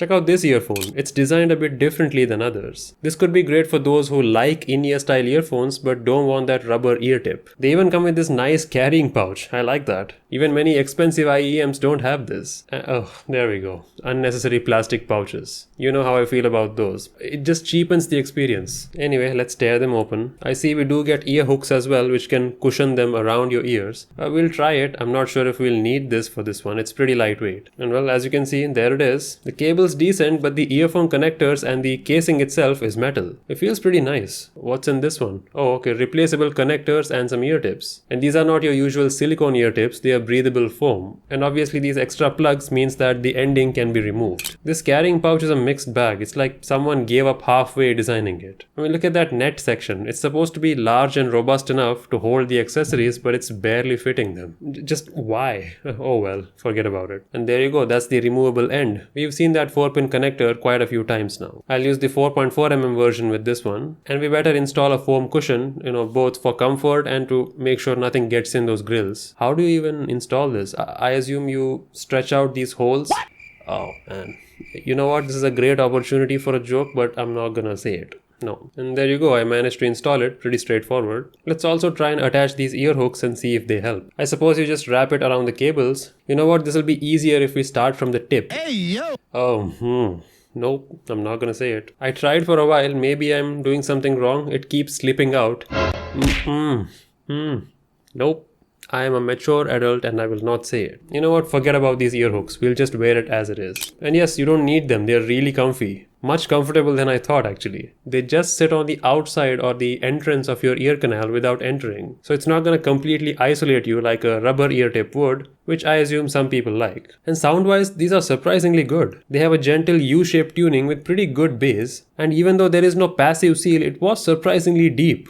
Check out this earphone. It's designed a bit differently than others. This could be great for those who like in-ear style earphones but don't want that rubber ear tip. They even come with this nice carrying pouch. I like that. Even many expensive IEMs don't have this. Oh, there we go. Unnecessary plastic pouches. You know how I feel about those. It just cheapens the experience. Anyway, let's tear them open. I see we do get ear hooks as well, which can cushion them around your ears. We'll try it. I'm not sure if we'll need this for this one. It's pretty lightweight. And well, as you can see, there it is. The cable's decent, but the earphone connectors and the casing itself is metal. It feels pretty nice. What's in this one? Oh, okay, replaceable connectors and some ear tips. And these are not your usual silicone ear tips. They are breathable foam. And obviously these extra plugs means that the ending can be removed. This carrying pouch is a mixed bag. It's like someone gave up halfway designing it. I mean, look at that net section. It's supposed to be large and robust enough to hold the accessories, but it's barely fitting them. Just why? Oh well, forget about it. And there you go, that's the removable end. We've seen that 4-pin connector quite a few times now. I'll use the 4.4mm version with this one, and we better install a foam cushion, both for comfort and to make sure nothing gets in those grills. How do you even install this? I assume you stretch out these holes? Oh man. You know what? This is a great opportunity for a joke, but I'm not gonna say it. No. And there you go, I managed to install it, pretty straightforward. Let's also try and attach these ear hooks and see if they help. I suppose you just wrap it around the cables. You know what, this will be easier if we start from the tip. Hey yo! Oh, nope, I'm not gonna say it. I tried for a while, maybe I'm doing something wrong, it keeps slipping out. Nope. I am a mature adult and I will not say it. You know what, forget about these ear hooks, we'll just wear it as it is. And yes, you don't need them, they're really comfy. Much comfortable than I thought actually. They just sit on the outside or the entrance of your ear canal without entering. So it's not gonna completely isolate you like a rubber ear tip would, which I assume some people like. And sound-wise, these are surprisingly good. They have a gentle U-shaped tuning with pretty good bass, and even though there is no passive seal, it was surprisingly deep.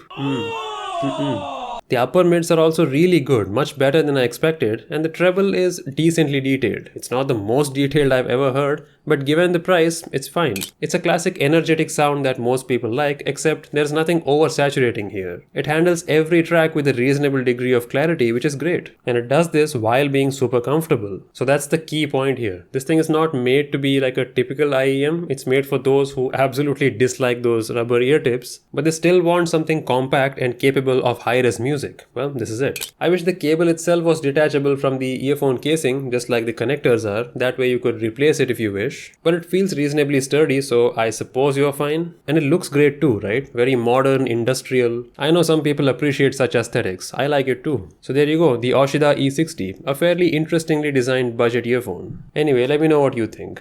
The upper mids are also really good, much better than I expected, and the treble is decently detailed. It's not the most detailed I've ever heard, but given the price, it's fine. It's a classic energetic sound that most people like, except there's nothing oversaturating here. It handles every track with a reasonable degree of clarity, which is great. And it does this while being super comfortable. So that's the key point here. This thing is not made to be like a typical IEM, it's made for those who absolutely dislike those rubber ear tips, but they still want something compact and capable of high-res music. Well, this is it. I wish the cable itself was detachable from the earphone casing, just like the connectors are. That way you could replace it if you wish. But it feels reasonably sturdy, so I suppose you're fine. And it looks great too, right? Very modern, industrial. I know some people appreciate such aesthetics. I like it too. So there you go, the Aoshida E60, a fairly interestingly designed budget earphone. Anyway, let me know what you think.